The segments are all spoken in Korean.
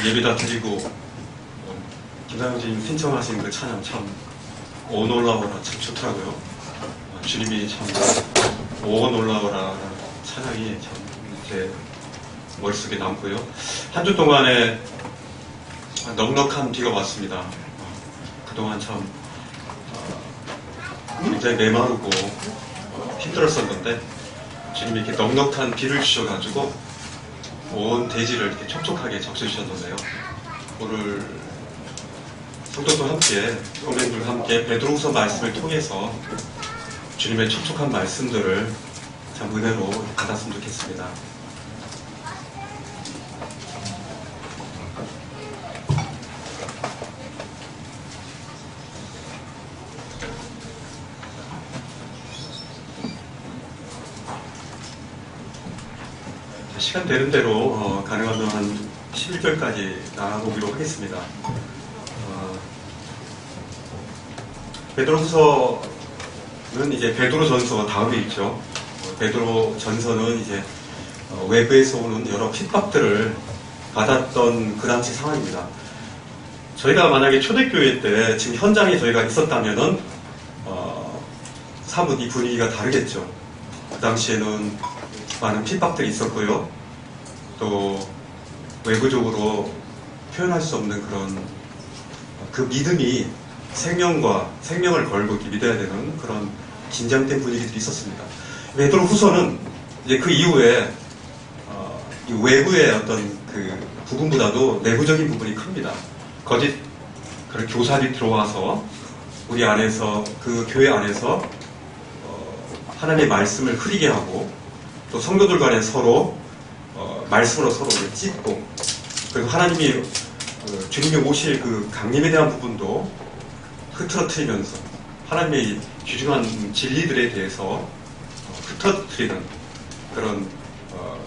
예배다 드리고 김상영 주님 신청하신 그 찬양 참 오 놀라워라 참 좋더라고요. 주님이 참 오 놀라워라 찬양이 참 제 머릿속에 남고요. 한 주 동안에 넉넉한 비가 왔습니다. 그동안 참 굉장히 메마르고 힘들었었는데 주님이 이렇게 넉넉한 비를 주셔가지고 온 대지를 이렇게 촉촉하게 적셔주셨는데요. 오늘 성도도 함께, 성도님들과 함께 베드로후서 말씀을 통해서 주님의 촉촉한 말씀들을 참 은혜로 받았으면 좋겠습니다. 시간 되는 대로 가능하면 한 11절까지 나가보기로 하겠습니다. 베드로후서는 이제 베드로전서 다음에 있죠. 베드로전서는 이제 외부에서 오는 여러 핍박들을 받았던 그 당시 상황입니다. 저희가 만약에 초대교회 때 지금 현장에 저희가 있었다면은 사뭇 이 분위기가 다르겠죠. 그 당시에는 많은 핍박들이 있었고요. 또 외부적으로 표현할 수 없는 그런 그 믿음이 생명을 걸고 이렇게 믿어야 되는 그런 긴장된 분위기들이 있었습니다. 베드로후서는 이제 그 이후에 이 외부의 어떤 그 부분보다도 내부적인 부분이 큽니다. 거짓 그런 교사들이 들어와서 우리 안에서 그 교회 안에서 하나님의 말씀을 흐리게 하고 또 성도들 간에 서로 말씀으로 서로 찢고 그리고 하나님이 주님이 오실 그 강림에 대한 부분도 흐트러뜨리면서 하나님의 귀중한 진리들에 대해서 흐트러뜨리는 그런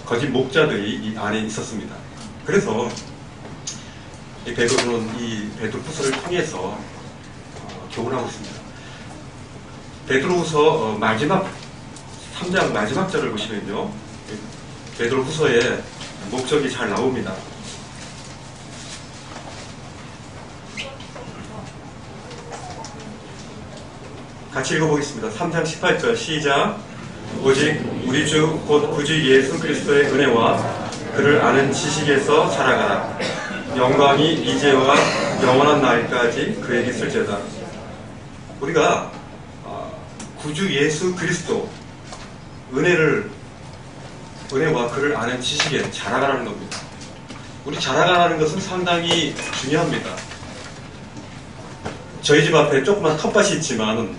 거짓 목자들이 이 안에 있었습니다. 그래서 이 베드로는 이 베드로후서를 통해서 교훈하고 있습니다. 베드로후서 마지막 3장 마지막 절을 보시면요, 베드로후서의 목적이 잘 나옵니다. 같이 읽어보겠습니다. 3장 18절 시작. 오직 우리 주 곧 구주 예수 그리스도의 은혜와 그를 아는 지식에서 자라가라. 영광이 이제와 영원한 날까지 그에게 있을지어다. 우리가 구주 예수 그리스도 은혜와 그를 아는 지식에 자라가라는 겁니다. 우리 자라가라는 것은 상당히 중요합니다. 저희 집 앞에 조그만 텃밭이 있지만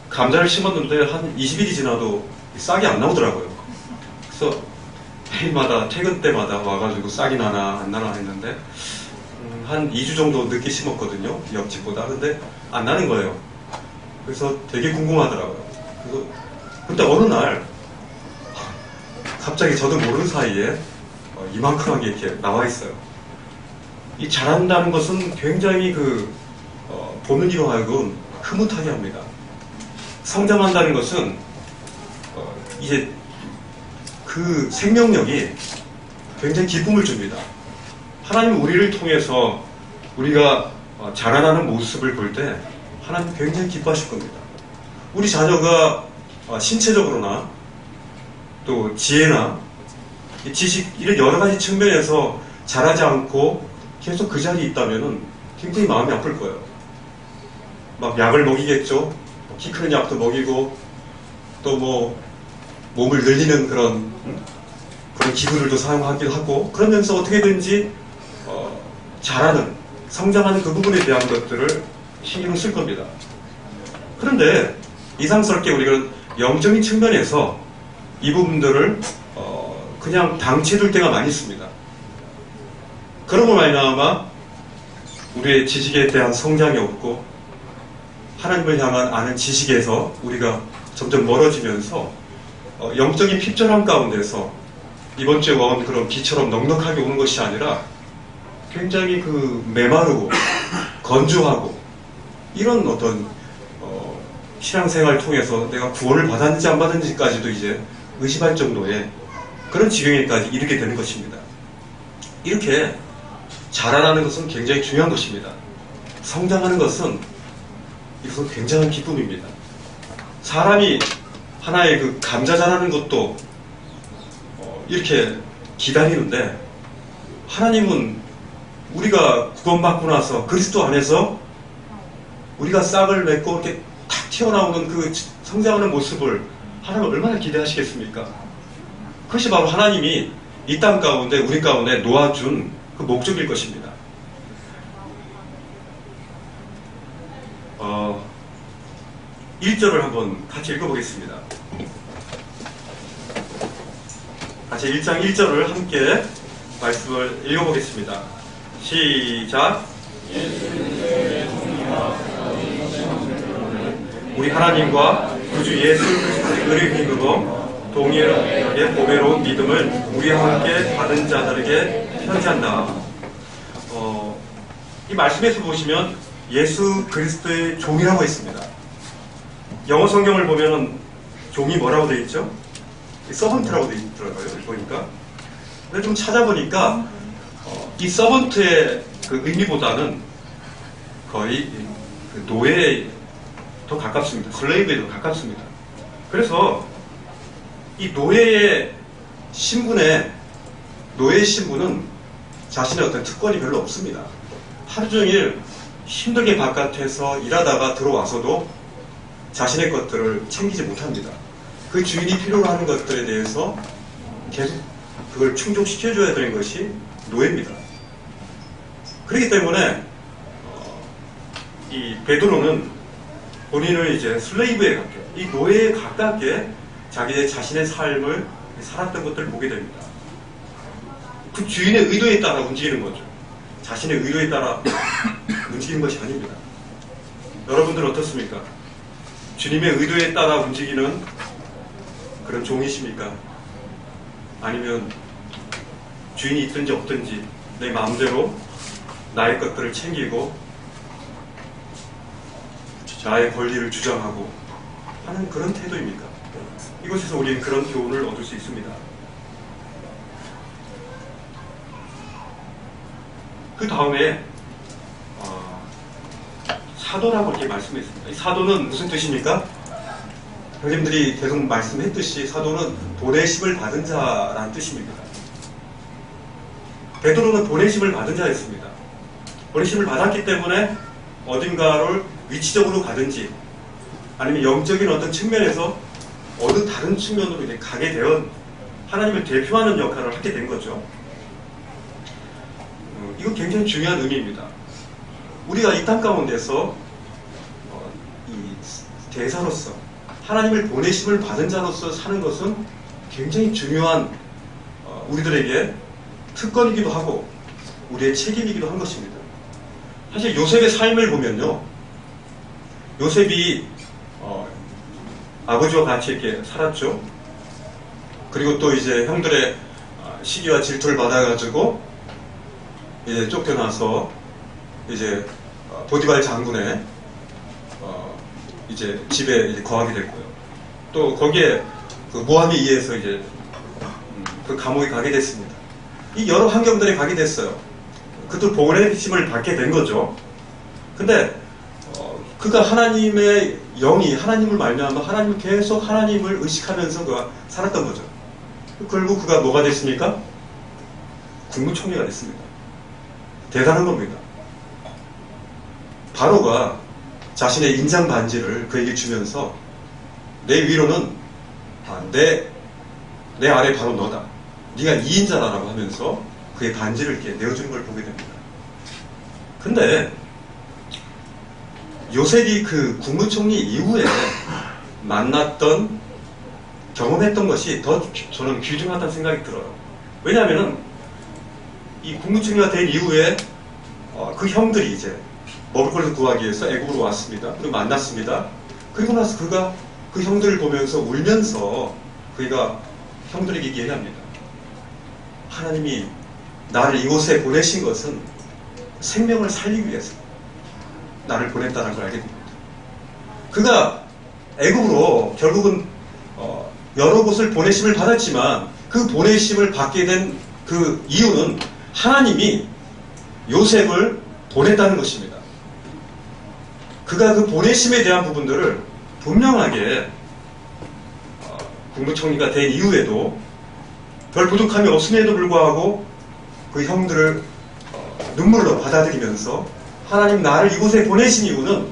감자를 심었는데 한 20일이 지나도 싹이 안 나오더라고요. 그래서 매일마다 퇴근 때마다 와가지고 싹이 나나 안 나나 했는데 한 2주 정도 늦게 심었거든요. 옆집보다. 근데 안 나는 거예요. 그래서 되게 궁금하더라고요. 근데 어느 날 갑자기 저도 모르는 사이에 이만큼하게 이렇게 나와 있어요. 이 자란다는 것은 굉장히 보는 이로 하여금 흐뭇하게 합니다. 성장한다는 것은 이제 그 생명력이 굉장히 기쁨을 줍니다. 하나님 우리를 통해서 우리가 자라나는 모습을 볼 때 하나님 굉장히 기뻐하실 겁니다. 우리 자녀가 신체적으로나 또 지혜나 지식 이런 여러 가지 측면에서 자라지 않고 계속 그 자리에 있다면 굉장히 마음이 아플 거예요. 막 약을 먹이겠죠. 키 크는 약도 먹이고 또 뭐 몸을 늘리는 그런 기구들도 사용하기도 하고 그러면서 어떻게든지 성장하는 그 부분에 대한 것들을 신경을 쓸 겁니다. 그런데 이상스럽게 우리가 영적인 측면에서 이 부분들을 그냥 방치해둘 때가 많이 있습니다. 그러고 말미암아 우리의 지식에 대한 성장이 없고 하나님을 향한 아는 지식에서 우리가 점점 멀어지면서 영적인 핍절함 가운데서 이번 주에 온 그런 비처럼 넉넉하게 오는 것이 아니라 굉장히 메마르고 건조하고 이런 어떤 신앙생활을 통해서 내가 구원을 받았는지 안 받았는지까지도 이제 의심할 정도의 그런 지경에까지 이르게 되는 것입니다. 이렇게 자라나는 것은 굉장히 중요한 것입니다. 성장하는 것은 이것은 굉장한 기쁨입니다. 사람이 하나의 그 감자 자라는 것도 이렇게 기다리는데, 하나님은 우리가 구원받고 나서 그리스도 안에서 우리가 싹을 맺고 이렇게 탁 튀어나오는 그 성장하는 모습을 하나님 얼마나 기대하시겠습니까? 그것이 바로 하나님이 이 땅 가운데 우리 가운데 놓아준 그 목적일 것입니다. 1절을 한번 같이 읽어보겠습니다. 같이 1장 1절을 함께 말씀을 읽어보겠습니다. 시작. 우리 하나님과 구주 예수 그리스도의 의를 힘입어 동일하게 보배로운 믿음을 우리와 함께 받은 자들에게 편지한다. 이 말씀에서 보시면 예수 그리스도의 종이라고 했습니다. 영어 성경을 보면은 종이 뭐라고 되어 있죠? 서번트라고 되어 있더라고요. 보니까. 근데 좀 찾아보니까 이 서번트의 그 의미보다는 거의 그 노예에 더 가깝습니다. 슬레이브에 더 가깝습니다. 그래서 이 노예의 신분은 자신의 어떤 특권이 별로 없습니다. 하루 종일 힘들게 바깥에서 일하다가 들어와서도 자신의 것들을 챙기지 못합니다. 그 주인이 필요로 하는 것들에 대해서 계속 그걸 충족시켜줘야 되는 것이 노예입니다. 그렇기 때문에 이 베드로는 본인을 이제 슬레이브에 가깝게, 이 노예에 가깝게 자신의 삶을 살았던 것들을 보게 됩니다. 그 주인의 의도에 따라 움직이는 거죠. 자신의 의도에 따라 움직이는 것이 아닙니다. 여러분들은 어떻습니까? 주님의 의도에 따라 움직이는 그런 종이십니까? 아니면 주인이 있든지 없든지 내 마음대로 나의 것들을 챙기고 나의 권리를 주장하고 하는 그런 태도입니까? 이곳에서 우리는 그런 교훈을 얻을 수 있습니다. 그 다음에 사도라고 이렇게 말씀했습니다. 이 사도는 무슨 뜻입니까? 형님들이 계속 말씀했듯이 사도는 보내심을 받은 자라는 뜻입니다. 베드로는 보내심을 받은 자였습니다. 보내심을 받았기 때문에 어딘가를 위치적으로 가든지 아니면 영적인 어떤 측면에서 어느 다른 측면으로 이제 가게 되어 하나님을 대표하는 역할을 하게 된 거죠. 이건 굉장히 중요한 의미입니다. 우리가 이 땅 가운데서 이 대사로서 하나님을 보내심을 받은 자로서 사는 것은 굉장히 중요한 우리들에게 특권이기도 하고 우리의 책임이기도 한 것입니다. 사실 요셉의 삶을 보면요, 요셉이 아버지와 같이 이렇게 살았죠. 그리고 또 이제 형들의 시기와 질투를 받아가지고 이제 쫓겨나서 이제 보디발 장군의 이제 집에 이제 거하게 됐고요. 또 거기에 그 모함에 의해서 이제 그 감옥에 가게 됐습니다. 이 여러 환경들에 가게 됐어요. 그들 보내심을 받게 된 거죠. 근데 그가 하나님의 영이 하나님을 말미암아 하나님을 계속 하나님을 의식하면서 그가 살았던 거죠. 결국 그가 뭐가 됐습니까? 국무총리가 됐습니다. 대단한 겁니다. 바로가 자신의 인장 반지를 그에게 주면서 내 위로는 내 아래 바로 너다. 네가 2인자라고 하면서 그의 반지를 이렇게 내어주는 걸 보게 됩니다. 근데 요셉이 그 국무총리 이후에 만났던 경험했던 것이 더 저는 귀중하다는 생각이 들어요. 왜냐하면 이 국무총리가 된 이후에 그 형들이 이제 먹을 것을 구하기 위해서 애국으로 왔습니다. 그리고 만났습니다. 그리고 나서 그가 그 형들을 보면서 울면서 그가 형들에게 얘기합니다. 하나님이 나를 이곳에 보내신 것은 생명을 살리기 위해서 나를 보냈다는 걸 알게 됩니다. 그가 애국으로 결국은 여러 곳을 보내심을 받았지만 그 보내심을 받게 된 그 이유는 하나님이 요셉을 보냈다는 것입니다. 그가 그 보내심에 대한 부분들을 분명하게 국무총리가 된 이후에도 별 부족함이 없음에도 불구하고 그 형들을 눈물로 받아들이면서 하나님 나를 이곳에 보내신 이유는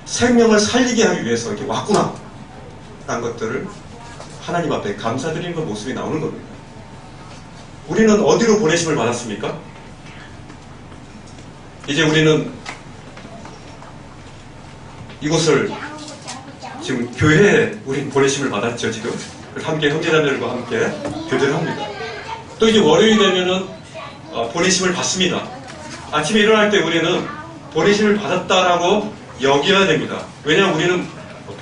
생명을 살리게 하기 위해서 이렇게 왔구나 라는 것들을 하나님 앞에 감사드리는 그 모습이 나오는 겁니다. 우리는 어디로 보내심을 받았습니까? 이제 우리는 이곳을 지금 교회에 우린 보내심을 받았죠. 지금 함께 형제자매들과 함께 교제를 합니다. 또 이제 월요일이 되면은 보내심을 받습니다. 아침에 일어날 때 우리는 보내심을 받았다라고 여겨야 됩니다. 왜냐하면 우리는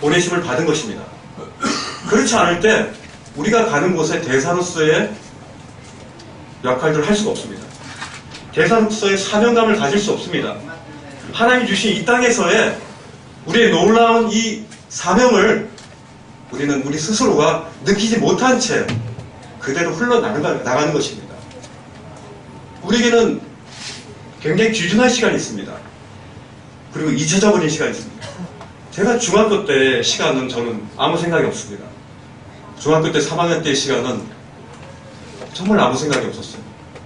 보내심을 받은 것입니다. 그렇지 않을 때 우리가 가는 곳에 대사로서의 역할들을 할 수가 없습니다. 대사로서의 사명감을 가질 수 없습니다. 하나님이 주신 이 땅에서의 우리의 놀라운 이 사명을 우리는 우리 스스로가 느끼지 못한 채 그대로 흘러나가는 것입니다. 우리에게는 굉장히 귀중한 시간이 있습니다. 그리고 잊혀져버린 시간이 있습니다. 제가 중학교 때 시간은 저는 아무 생각이 없습니다. 중학교 때 3학년 때 시간은 정말 아무 생각이 없었어요.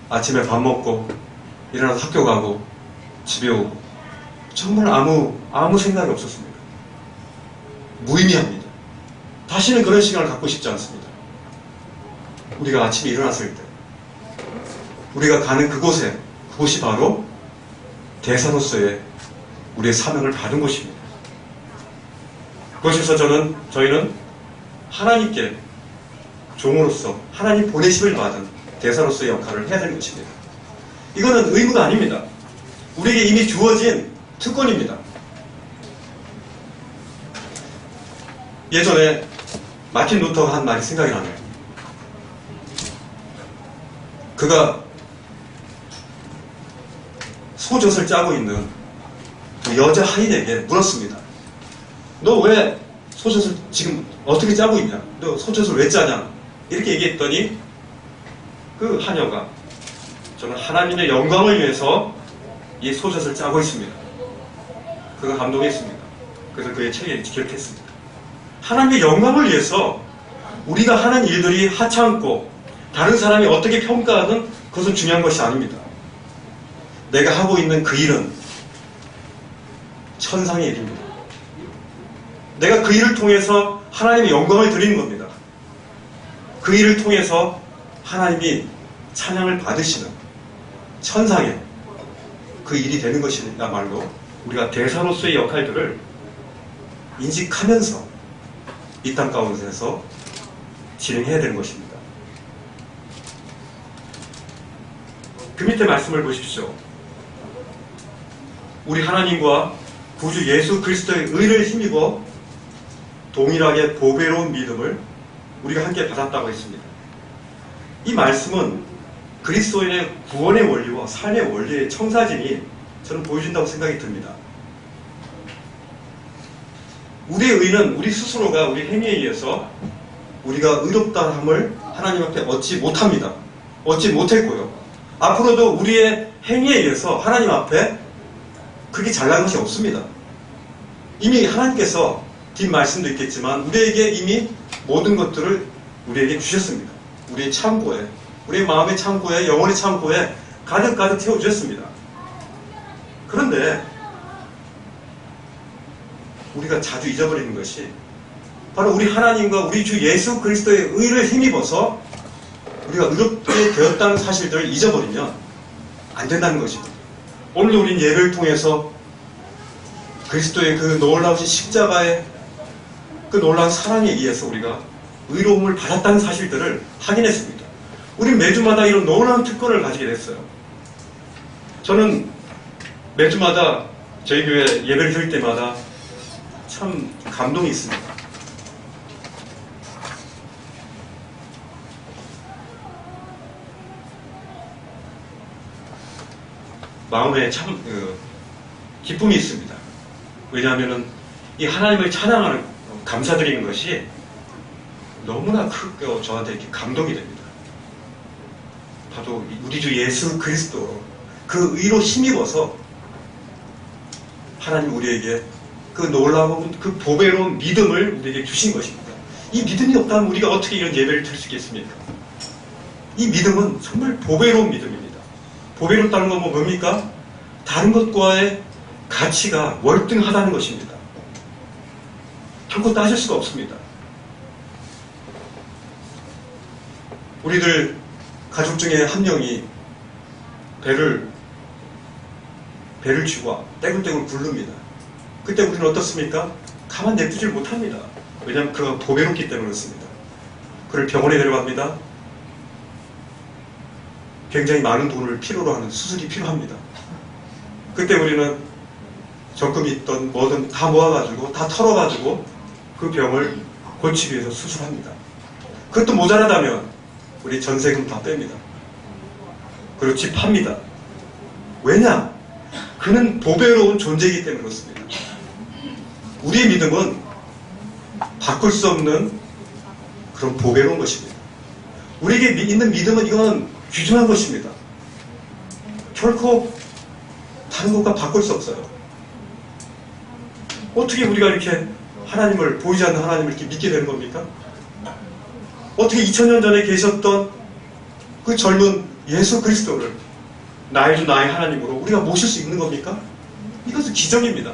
아침에 밥 먹고 일어나서 학교 가고 집에 오고 정말 아무 생각이 없었습니다. 무의미합니다. 다시는 그런 시간을 갖고 싶지 않습니다. 우리가 아침에 일어났을 때 우리가 가는 그곳이 바로 대사로서의 우리의 사명을 받은 곳입니다. 그곳에서 저희는 하나님께 종으로서 하나님 보내심을 받은 대사로서의 역할을 해야 되는 것입니다. 이거는 의무가 아닙니다. 우리에게 이미 주어진 특권입니다. 예전에 마틴 루터가 한 말이 생각이 나네요. 그가 소젖을 짜고 있는 그 여자 하인에게 물었습니다. 너 왜 소젖을 지금 어떻게 짜고 있냐? 너 소젖을 왜 짜냐? 이렇게 얘기했더니 그 하녀가 저는 하나님의 영광을 위해서 이 소젖을 짜고 있습니다. 그가 감동했습니다. 그래서 그의 책에 기록했습니다. 하나님의 영광을 위해서 우리가 하는 일들이 하찮고 다른 사람이 어떻게 평가하든 그것은 중요한 것이 아닙니다. 내가 하고 있는 그 일은 천상의 일입니다. 내가 그 일을 통해서 하나님의 영광을 드리는 겁니다. 그 일을 통해서 하나님이 찬양을 받으시는 천상의 그 일이 되는 것이야말로 우리가 대사로서의 역할들을 인식하면서 이 땅 가운데서 진행해야 되는 것입니다. 그 밑에 말씀을 보십시오. 우리 하나님과 구주 예수 그리스도의 의를 힘입어 동일하게 보배로운 믿음을 우리가 함께 받았다고 했습니다. 이 말씀은 그리스도인의 구원의 원리와 삶의 원리의 청사진이 저는 보여준다고 생각이 듭니다. 우리의 의는 우리 스스로가 우리 행위에 의해서 우리가 의롭다함을 하나님 앞에 얻지 못합니다. 얻지 못했고요. 앞으로도 우리의 행위에 의해서 하나님 앞에 그게 잘난 것이 없습니다. 이미 하나님께서 뒷 말씀도 있겠지만 우리에게 이미 모든 것들을 우리에게 주셨습니다. 우리의 창고에, 우리의 마음의 창고에, 영혼의 창고에 가득가득 채워주셨습니다. 그런데 우리가 자주 잊어버리는 것이 바로 우리 하나님과 우리 주 예수 그리스도의 의를 힘입어서 우리가 의롭게 되었다는 사실들을 잊어버리면 안 된다는 것입니다. 오늘도 우리는 예배를 통해서 그리스도의 그 놀라우신 십자가의 그 놀라운 사랑에 의해서 우리가 의로움을 받았다는 사실들을 확인했습니다. 우리는 매주마다 이런 놀라운 특권을 가지게 됐어요. 저는 매주마다 저희 교회 예배를 드릴 때마다 참 감동이 있습니다. 마음에 참 기쁨이 있습니다. 왜냐하면 이 하나님을 찬양하는 감사드리는 것이 너무나 크게 저한테 이렇게 감동이 됩니다. 바로 우리 주 예수 그리스도 그 의로 힘입어서 하나님 우리에게 그 놀라운 그 보배로운 믿음을 우리에게 주신 것입니다. 이 믿음이 없다면 우리가 어떻게 이런 예배를 드릴 수 있겠습니까? 이 믿음은 정말 보배로운 믿음입니다. 보배롭다는 건 뭡니까? 다른 것과의 가치가 월등하다는 것입니다. 결코 따질 수가 없습니다. 우리들 가족 중에 한 명이 배를 쥐고 떼굴떼굴 굴릅니다. 그때 우리는 어떻습니까? 가만 냅두질 못합니다. 왜냐하면 그가 보배롭기 때문에 그렇습니다. 그를 병원에 데려갑니다. 굉장히 많은 돈을 필요로 하는 수술이 필요합니다. 그때 우리는 적금이 있던 뭐든 다 모아가지고 다 털어가지고 그 병을 고치기 위해서 수술합니다. 그것도 모자라다면 우리 전세금 다 뺍니다. 그리고 집 팝니다. 왜냐? 그는 보배로운 존재이기 때문에 그렇습니다. 우리의 믿음은 바꿀 수 없는 그런 보배로운 것입니다. 우리에게 있는 믿음은 이건 귀중한 것입니다. 결코 다른 것과 바꿀 수 없어요. 어떻게 우리가 이렇게 하나님을, 보이지 않는 하나님을 이렇게 믿게 되는 겁니까? 어떻게 2000년 전에 계셨던 그 젊은 예수 그리스도를 나의 주 나의 하나님으로 우리가 모실 수 있는 겁니까? 이것은 기적입니다.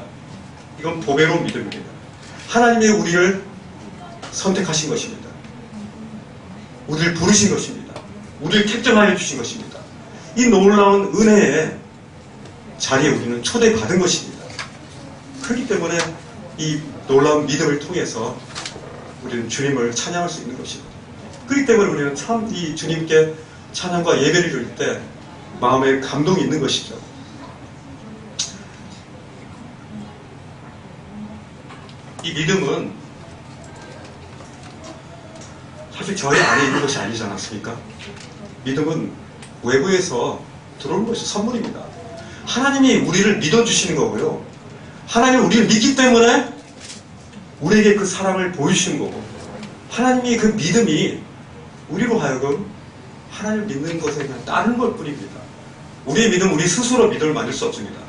이건 보배로운 믿음입니다. 하나님이 우리를 선택하신 것입니다. 우리를 부르신 것입니다. 우리를 택정하여 주신 것입니다. 이 놀라운 은혜의 자리에 우리는 초대받은 것입니다. 그렇기 때문에 이 놀라운 믿음을 통해서 우리는 주님을 찬양할 수 있는 것입니다. 그렇기 때문에 우리는 참 이 주님께 찬양과 예배를 드릴 때 마음에 감동이 있는 것이죠. 이 믿음은 사실 저희 안에 있는 것이 아니지 않았습니까? 믿음은 외부에서 들어오는 것이 선물입니다. 하나님이 우리를 믿어주시는 거고요. 하나님이 우리를 믿기 때문에 우리에게 그 사랑을 보여주시는 거고, 하나님이 그 믿음이 우리로 하여금 하나님을 믿는 것에 그냥 따르는 것 뿐입니다. 우리의 믿음, 우리 스스로 믿음을 만들 수 없습니다.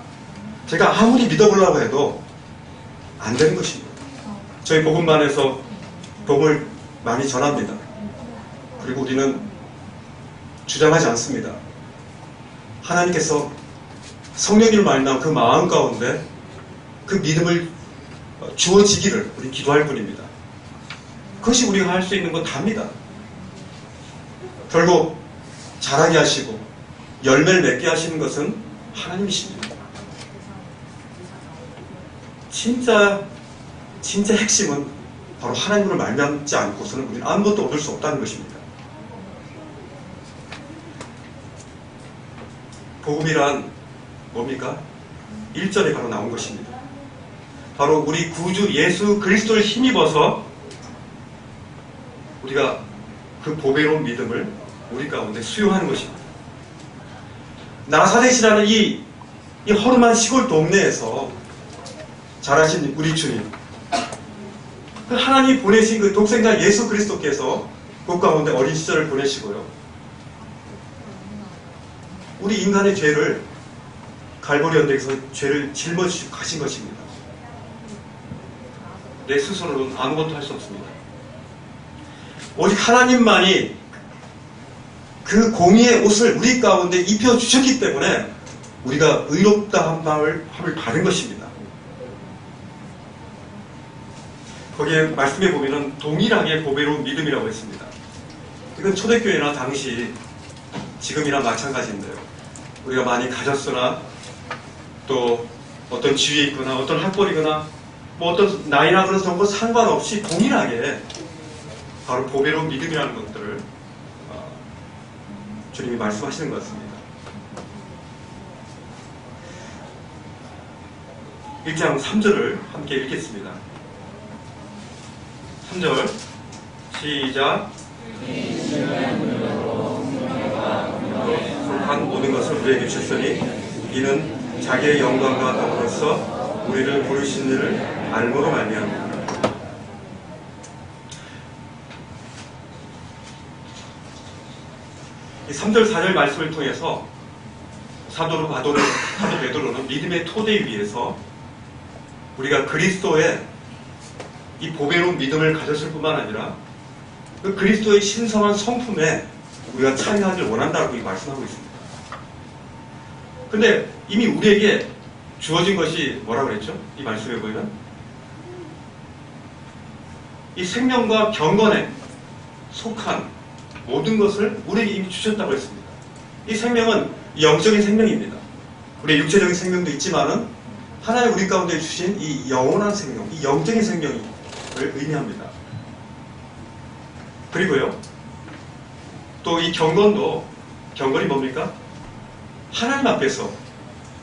제가 아무리 믿어보려고 해도 안 되는 것입니다. 저희 복음반에서 복음을 많이 전합니다. 그리고 우리는 주장하지 않습니다. 하나님께서 성령님을 만난 그 마음 가운데 그 믿음을 주어지기를 우리 기도할 뿐입니다. 그것이 우리가 할 수 있는 건 답니다. 결국 자라게 하시고 열매를 맺게 하시는 것은 하나님이십니다. 진짜 핵심은 바로 하나님으로 말미암지 않고서는 우리는 아무것도 얻을 수 없다는 것입니다. 복음이란 뭡니까? 1절에 바로 나온 것입니다. 바로 우리 구주 예수 그리스도를 힘입어서 우리가 그 보배로운 믿음을 우리 가운데 수용하는 것입니다. 나사렛이라는 이 허름한 시골 동네에서 자라신 우리 주님, 그 하나님이 보내신 그 독생자 예수 그리스도께서 그 가운데 어린 시절을 보내시고요. 우리 인간의 죄를 갈보리 언덕에서 죄를 짊어지시고 가신 것입니다. 내 스스로는 아무것도 할 수 없습니다. 오직 하나님만이 그 공의의 옷을 우리 가운데 입혀주셨기 때문에 우리가 의롭다 함을 받은 것입니다. 거기에 말씀해 보면 동일하게 보배로운 믿음이라고 했습니다. 이건 초대교회나 당시 지금이나 마찬가지인데요. 우리가 많이 가졌으나 또 어떤 지위에 있거나 어떤 학벌이거나 뭐 어떤 나이나 그런 정보 상관없이 동일하게 바로 보배로운 믿음이라는 것들을 주님이 말씀하시는 것 같습니다. 1장 3절을 함께 읽겠습니다. 3절 시작. 속한 모든 것을 우리에게 주셨으니 이는 자기의 영광과 더불어서 우리를 부르신 이를 알므로 말미암아. 이 3절, 4절 말씀을 통해서 사도 베드로는 믿음의 토대 위에서 우리가 그리스도의 이 보배로운 믿음을 가졌을 뿐만 아니라 그 그리스도의 신성한 성품에 우리가 참여하길 원한다고 말씀하고 있습니다. 근데 이미 우리에게 주어진 것이 뭐라고 그랬죠? 이 말씀에 보면 이 생명과 경건에 속한 모든 것을 우리에게 이미 주셨다고 했습니다. 이 생명은 영적인 생명입니다. 우리의 육체적인 생명도 있지만은 하나님 우리 가운데 주신 이 영원한 생명, 이 영적인 생명을 의미합니다. 그리고요, 또 이 경건이 뭡니까? 하나님 앞에서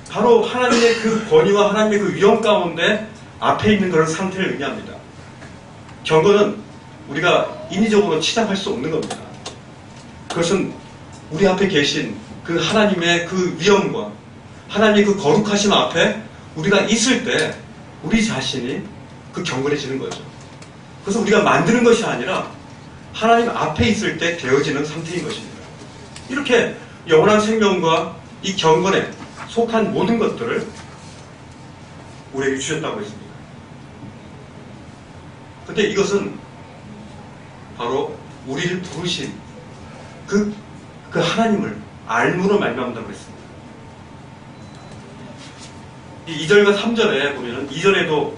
바로 하나님의 그 권위와 하나님의 그 위엄 가운데 앞에 있는 그런 상태를 의미합니다. 경건은 우리가 인위적으로 치장할 수 없는 겁니다. 그것은 우리 앞에 계신 그 하나님의 그 위엄과 하나님의 그 거룩하심 앞에 우리가 있을 때 우리 자신이 그 경건해지는 거죠. 그래서 우리가 만드는 것이 아니라 하나님 앞에 있을 때 되어지는 상태인 것입니다. 이렇게 영원한 생명과 이 경건에 속한 모든 것들을 우리에게 주셨다고 했습니다. 근데 이것은 바로 우리를 부르신 그 하나님을 알므로 말미암다고 했습니다. 이 2절과 3절에 보면은 2절에도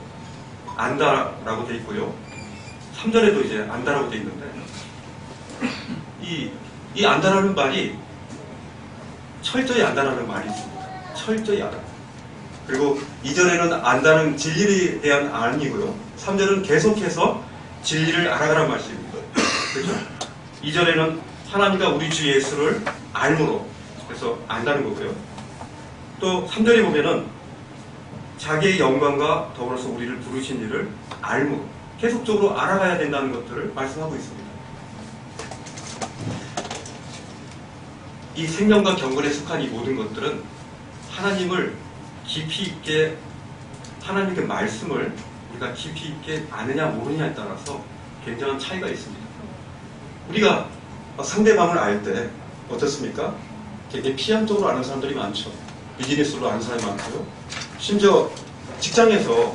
안다라고 되어 있고요. 3절에도 이제 안다라고 되어 있는데 이 안다라는 말이 철저히 안다라는 말이 있습니다. 철저히 알아. 그리고 2절에는 안다는 진리에 대한 알이고요. 3절은 계속해서 진리를 알아가라는 말씀입니다. 그렇죠? 2절에는 하나님과 우리 주 예수를 알므로 그래서 안다는 거고요. 또 3절에 보면은 자기의 영광과 더불어서 우리를 부르신 일을 알므로 계속적으로 알아가야 된다는 것들을 말씀하고 있습니다. 이 생명과 경건에 속한 이 모든 것들은 하나님을 깊이 있게 하나님의 말씀을 우리가 깊이 있게 아느냐 모르느냐에 따라서 굉장한 차이가 있습니다. 우리가 상대방을 알 때 어떻습니까? 굉장히 피한적으로 아는 사람들이 많죠. 비즈니스로 아는 사람이 많고요. 심지어 직장에서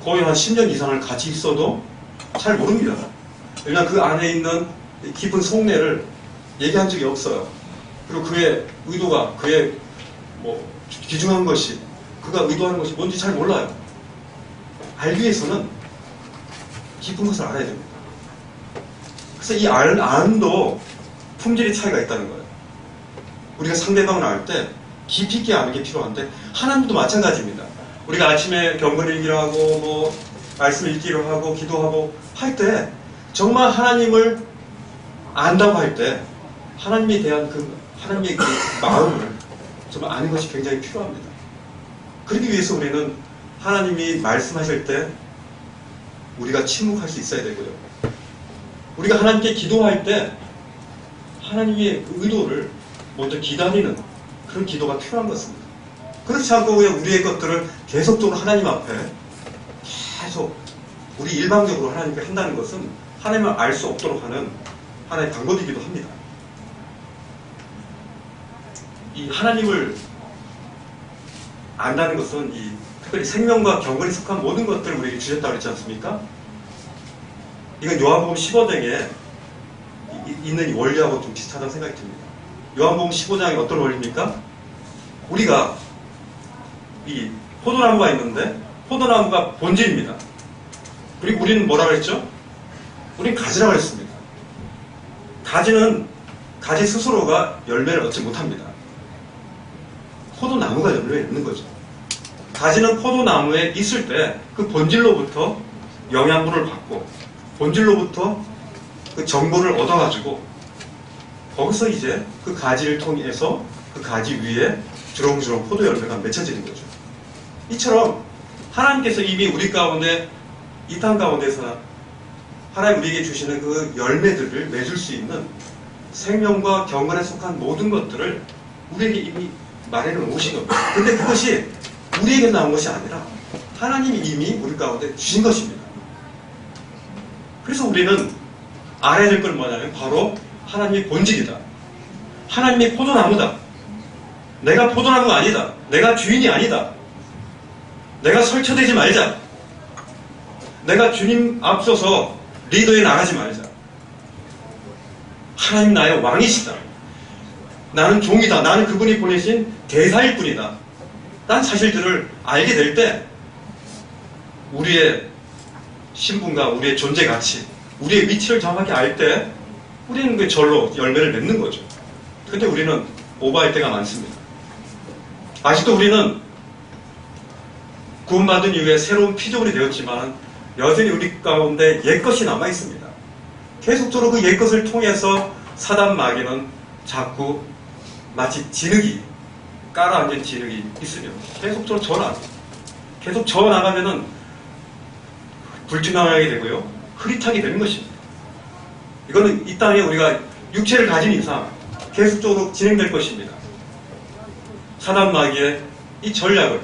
거의 한 10년 이상을 같이 있어도 잘 모릅니다. 왜냐하면 그 안에 있는 깊은 속내를 얘기한 적이 없어요. 그리고 그의 의도가, 그의 귀중한 것이, 그가 의도하는 것이 뭔지 잘 몰라요. 알기 위해서는 깊은 것을 알아야 됩니다. 그래서 이 안도 품질의 차이가 있다는 거예요. 우리가 상대방을 알 때 깊이 있게 아는 게 필요한데 하나님도 마찬가지입니다. 우리가 아침에 경건 읽기로 하고 말씀 읽기로 하고 기도하고 할 때 정말 하나님을 안다고 할 때 하나님에 대한 하나님의 그 마음을 정말 아는 것이 굉장히 필요합니다. 그러기 위해서 우리는 하나님이 말씀하실 때 우리가 침묵할 수 있어야 되고요. 우리가 하나님께 기도할 때 하나님의 의도를 먼저 기다리는 그런 기도가 필요한 것입니다. 그렇지 않고 그냥 우리의 것들을 계속적으로 하나님 앞에 계속 우리 일방적으로 하나님께 한다는 것은 하나님을 알 수 없도록 하는 하나의 방법이기도 합니다. 이 하나님을 안다는 것은 특별히 생명과 경건에 속한 모든 것들을 우리에게 주셨다고 그랬지 않습니까? 이건 요한복음 15장에 있는 이 원리하고 좀 비슷하다는 생각이 듭니다. 요한복음 15장이 어떤 원리입니까? 우리가 이 포도나무가 있는데 포도나무가 본질입니다. 그리고 우리는 뭐라고 했죠? 우리는 가지라고 했습니다. 가지 스스로가 열매를 얻지 못합니다. 포도나무가 열매를 얻는 거죠. 가지는 포도나무에 있을 때 그 본질로부터 영양분을 받고 본질로부터 그 정보를 얻어가지고 거기서 이제 그 가지를 통해서 그 가지 위에 주렁주렁 포도 열매가 맺혀지는 거죠. 이처럼 하나님께서 이미 우리 가운데 이 땅 가운데서 하나님 우리에게 주시는 그 열매들을 맺을 수 있는 생명과 경건에 속한 모든 것들을 우리에게 이미 마련해 놓으신 겁니다. 근데 그것이 우리에게 나온 것이 아니라 하나님이 이미 우리 가운데 주신 것입니다. 그래서 우리는 알아야 될 건 뭐냐면 바로 하나님의 본질이다. 하나님의 포도나무다. 내가 포도나무가 아니다. 내가 주인이 아니다. 내가 설쳐되지 말자. 내가 주님 앞서서 리더에 나가지 말자. 하나님 나의 왕이시다. 나는 종이다. 나는 그분이 보내신 대사일 뿐이다. 딴 사실들을 알게 될 때 우리의 신분과 우리의 존재 가치, 우리의 위치를 정확하게 알 때 우리는 그 절로 열매를 맺는 거죠. 근데 우리는 오버할 때가 많습니다. 아직도 우리는 구원받은 이후에 새로운 피조물이 되었지만 여전히 우리 가운데 옛것이 남아 있습니다. 계속적으로 그 옛것을 통해서 사단 마귀는 자꾸 마치 진흙이 깔아앉은 진흙이 있으면 계속적으로 계속 저어나가면은 불투명하게 되고요, 흐릿하게 되는 것입니다. 이거는 이 땅에 우리가 육체를 가진 이상 계속적으로 진행될 것입니다. 사단 마귀의 이 전략을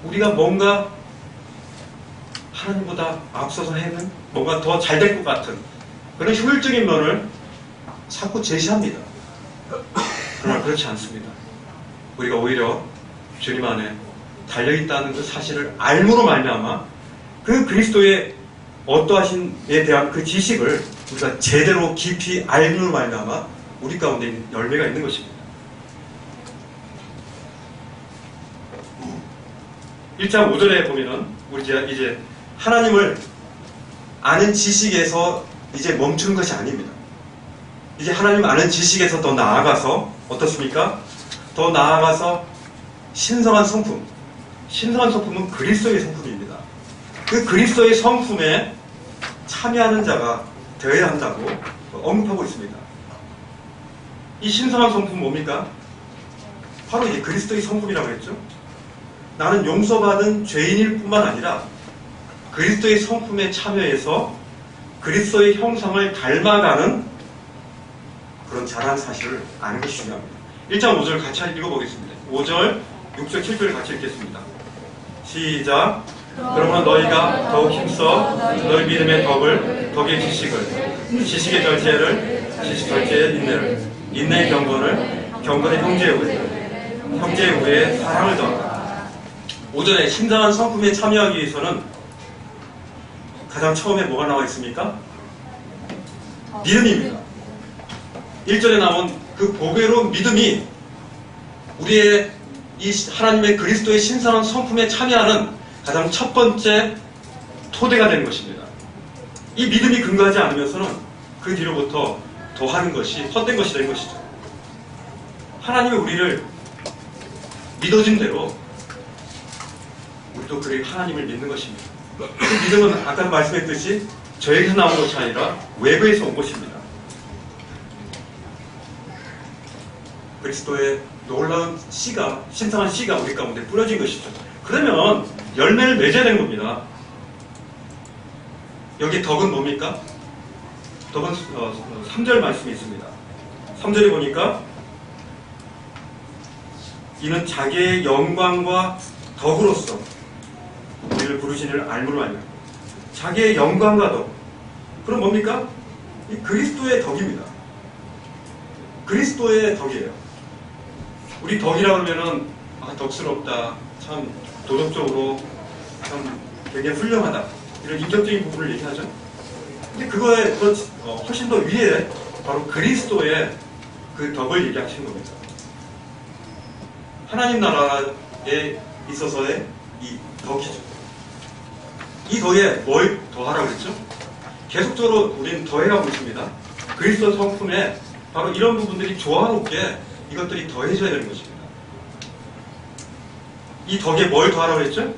우리가 뭔가 하나님보다 앞서서 해는 뭔가 더 잘 될 것 같은 그런 효율적인 면을 자꾸 제시합니다. 그러나 그렇지 않습니다. 우리가 오히려 주님 안에 달려있다는 그 사실을 알므로 말미암아 그 그리스도의 어떠하신에 대한 그 지식을 우리가 제대로 깊이 알므로 말미암아 우리 가운데 열매가 있는 것입니다. 1장 5절에 보면은 우리가 이제 하나님을 아는 지식에서 이제 멈추는 것이 아닙니다. 이제 하나님 아는 지식에서 더 나아가서 어떻습니까? 더 나아가서 신성한 성품. 신성한 성품은 그리스도의 성품입니다. 그 그리스도의 성품에 참여하는 자가 되어야 한다고 언급하고 있습니다. 이 신성한 성품은 뭡니까? 바로 이제 그리스도의 성품이라고 했죠. 나는 용서받은 죄인일 뿐만 아니라 그리스도의 성품에 참여해서 그리스도의 형상을 닮아가는 그런 잘한 사실을 아는 것이 중요합니다. 1장 5절 같이 읽어보겠습니다. 5절, 6절, 7절 같이 읽겠습니다. 시작. 그러므로 너희가 더욱 힘써 너희 믿음의 덕을, 덕의 지식을, 지식의 절제를, 지식 절제의 인내를, 인내의 경건을, 경건의 형제의 우애, 형제의 우애에 사랑을 더하라. 5절에 신성한 성품에 참여하기 위해서는 가장 처음에 뭐가 나와 있습니까? 믿음입니다. 1절에 나온 그 보배로운 믿음이 우리의 이 하나님의 그리스도의 신성한 성품에 참여하는 가장 첫 번째 토대가 되는 것입니다. 이 믿음이 근거하지 않으면서는 그 뒤로부터 더하는 것이 헛된 것이 된 것이죠. 하나님이 우리를 믿어진 대로 우리도 그 하나님을 믿는 것입니다. 그 믿음은 아까 말씀했듯이 저에게서 나온 것이 아니라 외부에서 온 것입니다. 그리스도의 놀라운 씨가, 신성한 씨가 우리 가운데 뿌려진 것이죠. 그러면 열매를 맺어야 되는 겁니다. 여기 덕은 뭡니까? 덕은 3절 말씀이 있습니다. 3절에 보니까 이는 자기의 영광과 덕으로서 우리를 부르신 이를 알므로 알면 자기의 영광과 덕. 그럼 뭡니까? 이 그리스도의 덕입니다. 그리스도의 덕이에요. 우리 덕이라고 하면은 덕스럽다, 참 도덕적으로 참 굉장히 훌륭하다, 이런 인격적인 부분을 얘기하죠. 근데 그거에 훨씬 더 위에 바로 그리스도의 그 덕을 얘기하시는 겁니다. 하나님 나라에 있어서의 이 덕이죠. 이 덕에 뭘 더하라고 그랬죠? 계속적으로 우리는 더해가고 있습니다. 그리스도 성품에 바로 이런 부분들이 조화롭게 이것들이 더해져야 되는 것입니다. 이 덕에 뭘 더하라고 했죠?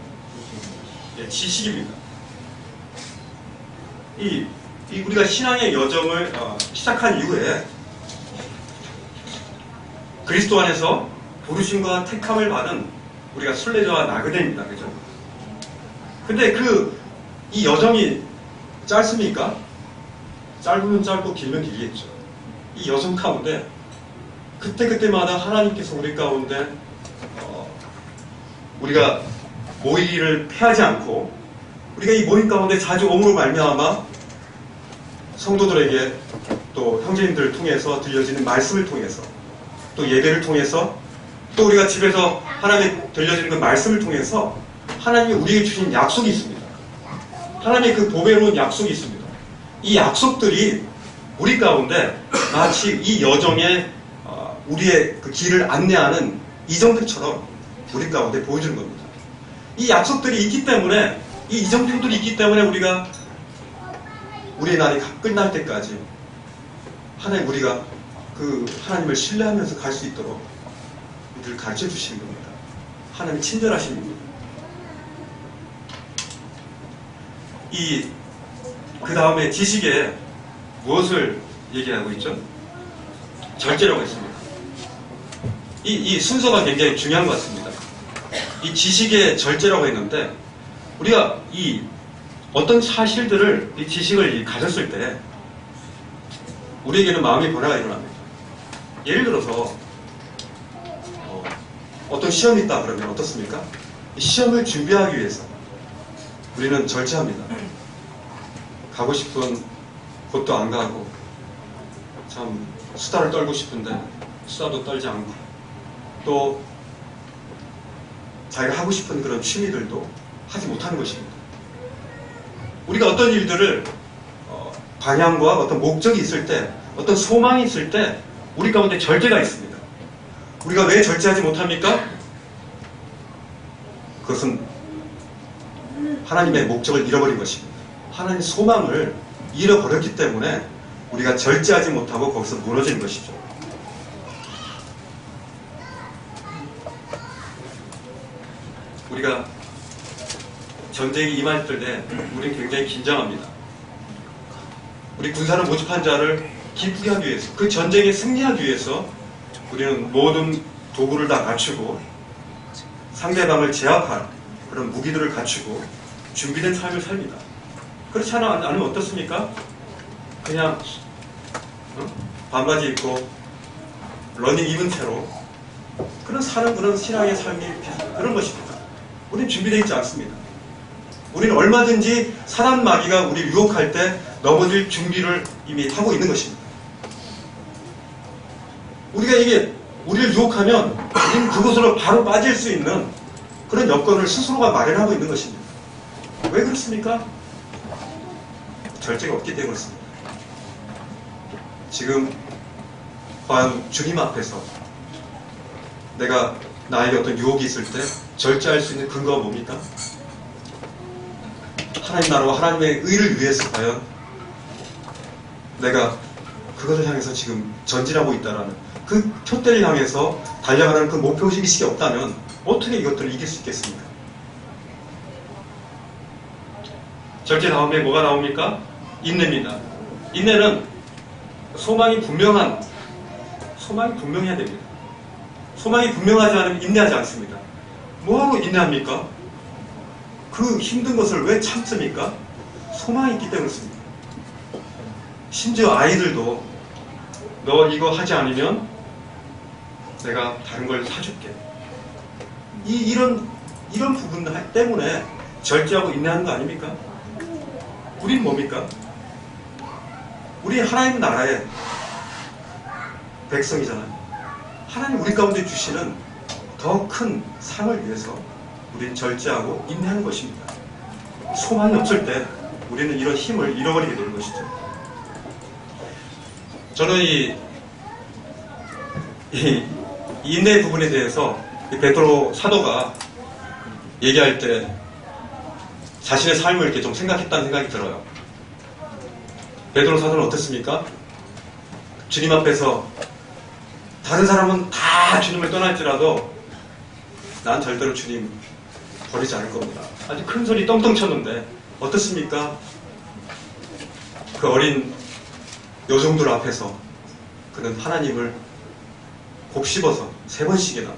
예, 지식입니다. 우리가 신앙의 여정을 시작한 이후에 그리스도 안에서 부르심과 택함을 받은 우리가 순례자와 나그네입니다. 그죠? 근데 이 여정이 짧습니까? 짧으면 짧고 길면 길겠죠. 이 여정 가운데 그때마다 하나님께서 우리 가운데 우리가 모이기를 패하지 않고 우리가 이 모임 가운데 자주 오므로 말미암아 성도들에게 또 형제님들을 통해서 들려지는 말씀을 통해서, 또 예배를 통해서, 또 우리가 집에서 하나님의 들려지는 그 말씀을 통해서 하나님이 우리에게 주신 약속이 있습니다. 하나님의 그 보배로운 약속이 있습니다. 이 약속들이 우리 가운데 마치 이 여정에 우리의 그 길을 안내하는 이정표처럼 우리 가운데 보여주는 겁니다. 이 약속들이 있기 때문에, 이 이정표들이 있기 때문에 우리가 우리의 날이 끝날 때까지 우리가 그 하나님을 신뢰하면서 갈 수 있도록 우리를 가르쳐 주시는 겁니다. 하나님이 친절하신 분입니다. 그 다음에 지식에 무엇을 얘기하고 있죠? 절제라고 했습니다. 이 순서가 굉장히 중요한 것 같습니다. 이 지식의 절제라고 했는데, 우리가 어떤 사실들을, 이 지식을 가졌을 때 우리에게는 마음의 변화가 일어납니다. 예를 들어서 어떤 시험이 있다 그러면 어떻습니까? 시험을 준비하기 위해서 우리는 절제합니다. 가고 싶은 곳도 안 가고, 참 수다를 떨고 싶은데 수다도 떨지 않고, 또 자기가 하고 싶은 그런 취미들도 하지 못하는 것입니다. 우리가 어떤 일들을 방향과 어떤 목적이 있을 때, 어떤 소망이 있을 때 우리 가운데 절제가 있습니다. 우리가 왜 절제하지 못합니까? 그것은 하나님의 목적을 잃어버린 것입니다. 하나님의 소망을 잃어버렸기 때문에 우리가 절제하지 못하고 거기서 무너지는 것이죠. 우리가 전쟁이 임할 때 우리는 굉장히 긴장합니다. 우리 군사를 모집한 자를 기쁘게 하기 위해서, 그 전쟁에 승리하기 위해서 우리는 모든 도구를 다 갖추고 상대방을 제압할 그런 무기들을 갖추고 준비된 삶을 삽니다. 그렇지 않으면 어떻습니까? 그냥 반바지 입고 러닝 입은 채로 사는 그런 신앙의 삶이 그런 것입니다. 우리는 준비되어 있지 않습니다. 우리는 얼마든지 사단 마귀가 우리를 유혹할 때 넘어질 준비를 이미 하고 있는 것입니다. 우리가 우리를 유혹하면 우리는 그곳으로 바로 빠질 수 있는 그런 여건을 스스로가 마련하고 있는 것입니다. 왜 그렇습니까? 절제가 없기 때문에 그렇습니다. 지금 과연 주님 앞에서 나에게 어떤 유혹이 있을 때 절제할 수 있는 근거가 뭡니까? 하나님 나라와 하나님의 의를 위해서 과연 내가 그것을 향해서 지금 전진하고 있다라는 그 표대를 향해서 달려가는 그 목표의식이 없다면 어떻게 이것들을 이길 수 있겠습니까? 절제 다음에 뭐가 나옵니까? 인내입니다. 인내는 소망이 분명해야 됩니다. 소망이 분명하지 않으면 인내하지 않습니다. 뭐하러 인내합니까? 그 힘든 것을 왜 참습니까? 소망이 있기 때문에 그렇습니다. 심지어 아이들도 너 이거 하지 않으면 내가 다른 걸 사줄게. 이런 부분 때문에 절제하고 인내하는 거 아닙니까? 우린 뭡니까? 우리 하나님 나라의 백성이잖아요. 하나님 우리 가운데 주시는 더 큰 상을 위해서 우리는 절제하고 인내하는 것입니다. 소망이 없을 때 우리는 이런 힘을 잃어버리게 되는 것이죠. 저는 이 인내 부분에 대해서 베드로 사도가 얘기할 때 자신의 삶을 이렇게 좀 생각했다는 생각이 들어요. 베드로 사도는 어땠습니까? 주님 앞에서 다른 사람은 다 주님을 떠날지라도 난 절대로 주님 버리지 않을 겁니다. 아주 큰 소리 떵떵 쳤는데 어떻습니까? 그 어린 여종들 앞에서 그는 하나님을 곱씹어서 3번씩이나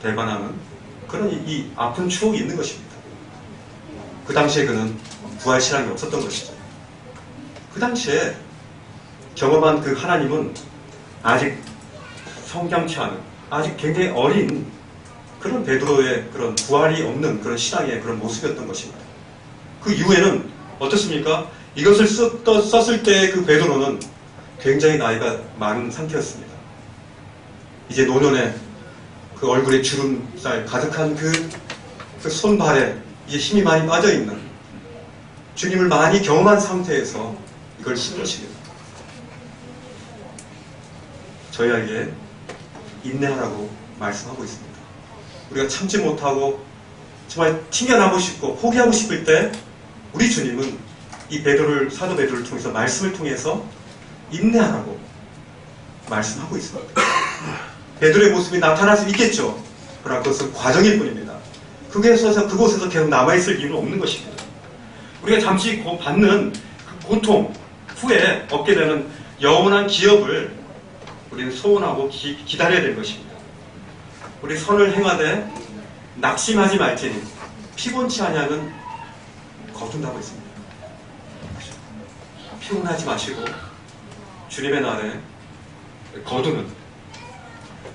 대반하는 그런 이 아픈 추억이 있는 것입니다. 그 당시에 그는 부활 신앙이 없었던 것이죠. 그 당시에 경험한 그 하나님은 아직 성장치 않은, 아직 굉장히 어린 그런 베드로의 그런 부활이 없는 그런 신앙의 그런 모습이었던 것입니다. 그 이후에는 어떻습니까? 이것을 썼을 때 그 베드로는 굉장히 나이가 많은 상태였습니다. 이제 노년에 그 얼굴에 주름살 가득한 그 손발에 이제 힘이 많이 빠져있는, 주님을 많이 경험한 상태에서 이걸 쓴 것입니다. 저희에게 인내하라고 말씀하고 있습니다. 우리가 참지 못하고 정말 튕겨나고 싶고 포기하고 싶을 때 우리 주님은 이 사도 베드로를 통해서, 말씀을 통해서 인내하라고 말씀하고 있습니다. 베드로의 모습이 나타날 수 있겠죠. 그러나 그것은 과정일 뿐입니다. 그곳에서 계속 남아있을 이유는 없는 것입니다. 우리가 잠시 받는 그 고통 후에 얻게 되는 영원한 기업을 우리는 소원하고 기다려야 될 것입니다. 우리 선을 행하되 낙심하지 말지니 피곤치 아니하는 거둔다고 했습니다. 피곤하지 마시고 주님의 날에 거두는,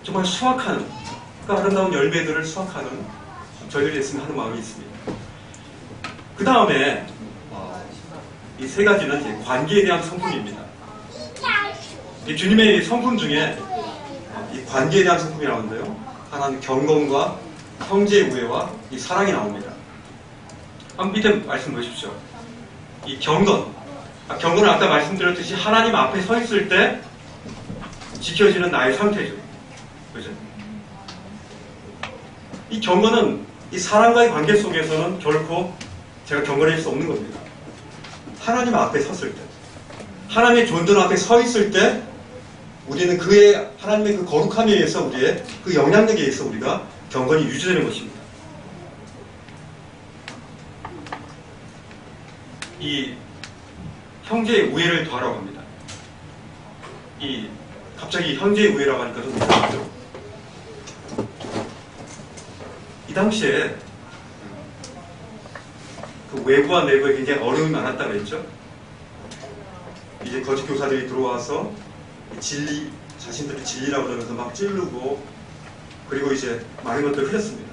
정말 수확하는, 그 아름다운 열매들을 수확하는 저희들이 됐으면 하는 마음이 있습니다. 그 다음에 이 세 가지는 이제 관계에 대한 성품입니다. 이 주님의 성품 중에 이 관계에 대한 성품이 나오는데요. 하나는 경건과 형제의 우애와 이 사랑이 나옵니다. 한번 밑에 말씀 보십시오. 이 경건은 아까 말씀드렸듯이 하나님 앞에 서 있을 때 지켜지는 나의 상태죠. 그죠? 이 경건은 이 사랑과의 관계 속에서는 결코 제가 경건할 수 없는 겁니다. 하나님 앞에 섰을 때, 하나님의 존전 앞에 서 있을 때 우리는 하나님의 그 거룩함에 의해서, 우리의 그 영향력에 의해서 우리가 경건이 유지되는 것입니다. 이 형제의 우애를 더하라고 합니다. 갑자기 형제의 우애라고 하니까 좀 이상하죠? 이 당시에 그 외부와 내부에 굉장히 어려움이 많았다고 했죠? 이제 거짓 교사들이 들어와서 자신들이 진리라고 그러면서 막 찌르고, 그리고 이제 많은 것들을 흘렸습니다.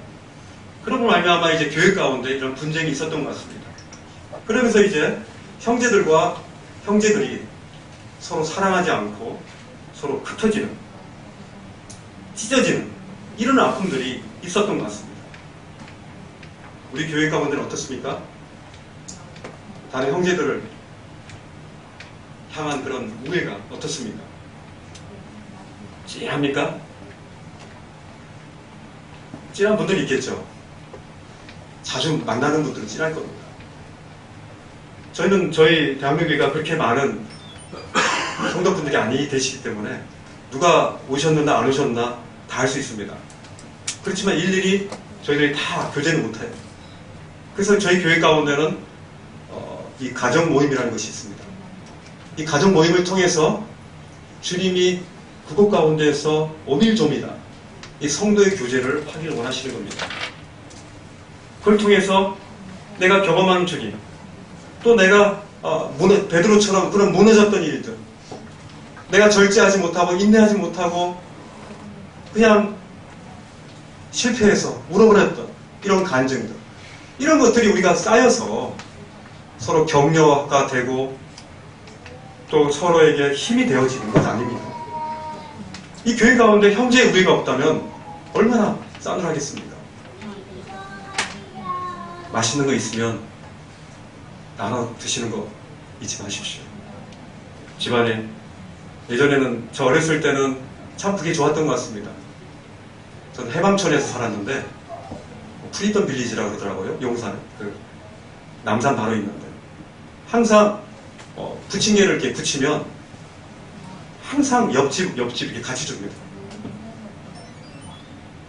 그러고 말미암아 이제 교회 가운데 이런 분쟁이 있었던 것 같습니다. 그러면서 이제 형제들이 서로 사랑하지 않고 서로 흩어지는, 찢어지는 이런 아픔들이 있었던 것 같습니다. 우리 교회 가운데는 어떻습니까? 다른 형제들을 향한 그런 우애가 어떻습니까? 찌합니까? 찌한 분들이 있겠죠. 자주 만나는 분들은 찌할 겁니다. 저희 대한민국가 그렇게 많은 성도분들이 아니 되시기 때문에 누가 오셨나 안 오셨나 다 알 수 있습니다. 그렇지만 일일이 저희들이 다 교제는 못해요. 그래서 저희 교회 가운데는 이 가정 모임이라는 것이 있습니다. 이 가정 모임을 통해서 주님이 그곳 가운데에서 오밀조밀한 이 성도의 교제를 하기를 원하시는 겁니다. 그걸 통해서 내가 경험한 주님, 또 내가 베드로처럼 그런 무너졌던 일들, 내가 절제하지 못하고 인내하지 못하고 그냥 실패해서 울어버렸던 이런 간증들, 이런 것들이 우리가 쌓여서 서로 격려가 되고 또 서로에게 힘이 되어지는 것 아닙니다. 이 교회 가운데 형제의 우애가 없다면 얼마나 싸늘하겠습니까? 맛있는 거 있으면 나눠 드시는 거 잊지 마십시오. 집안에, 예전에는 저 어렸을 때는 참 그게 좋았던 것 같습니다. 저는 해방촌에서 살았는데 프리덤 빌리지라고 그러더라고요. 용산 남산 바로 있는데 항상 부침개를 이렇게 부치면 항상 옆집 이렇게 같이 줍니다.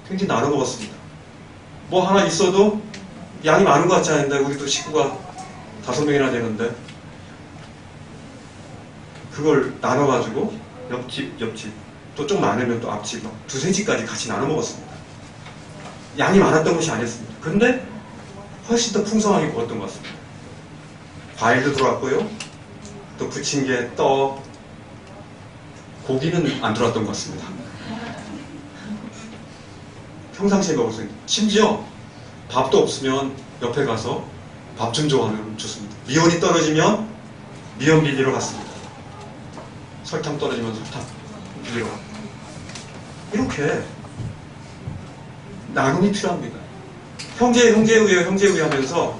굉장히 나눠 먹었습니다. 뭐 하나 있어도 양이 많은 것 같지 않은데 우리도 식구가 5명이나 되는데 그걸 나눠가지고 옆집 또 좀 많으면 또 앞집 2-3집까지 같이 나눠 먹었습니다. 양이 많았던 것이 아니었습니다. 근데 훨씬 더 풍성하게 먹었던 것 같습니다. 과일도 들어왔고요, 또 부침개, 떡, 고기는 안 들어왔던 것 같습니다. 평상시에 먹었어요. 심지어 밥도 없으면 옆에 가서 밥 좀 좋아하면 좋습니다. 미원이 떨어지면 미연 빌리러 갔습니다. 설탕 떨어지면 설탕 빌리러 갔고. 이렇게 나눔이 필요합니다. 형제에 의해 하면서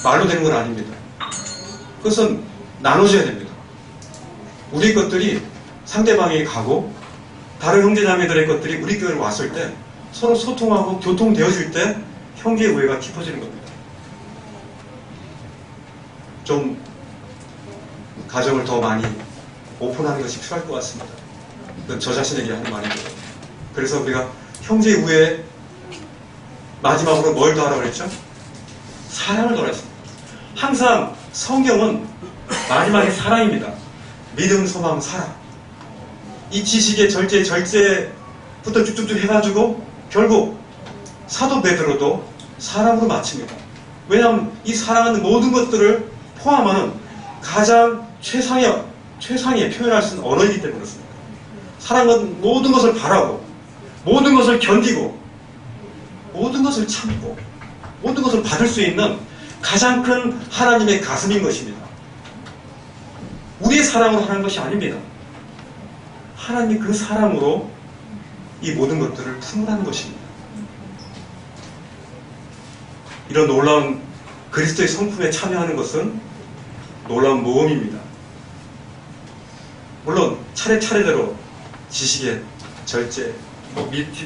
말로 되는 건 아닙니다. 그것은 나눠줘야 됩니다. 우리 것들이 상대방에게 가고 다른 형제자매들의 것들이 우리 교회로 왔을 때 서로 소통하고 교통되어질 때 형제의 우애가 깊어지는 겁니다. 좀 가정을 더 많이 오픈하는 것이 필요할 것 같습니다. 저 자신에게 하는 말이고요. 그래서 우리가 형제의 우애 마지막으로 뭘 더하라고 그랬죠? 사랑을 더했습니다. 항상 성경은 마지막에 사랑입니다. 믿음, 소망, 사랑. 이 지식의 절제부터 쭉쭉쭉 해가지고 결국 사도 베드로도 사랑으로 마칩니다. 왜냐하면 이 사랑은 모든 것들을 포함하는 가장 최상의 표현할 수 있는 언어이기 때문에 그렇습니다. 사랑은 모든 것을 바라고 모든 것을 견디고 모든 것을 참고 모든 것을 받을 수 있는 가장 큰 하나님의 가슴인 것입니다. 우리의 사랑으로 하는 것이 아닙니다. 하나님이 그 사랑으로 이 모든 것들을 품으라는 것입니다. 이런 놀라운 그리스도의 성품에 참여하는 것은 놀라운 모험입니다. 물론 차례차례대로 지식의 절제,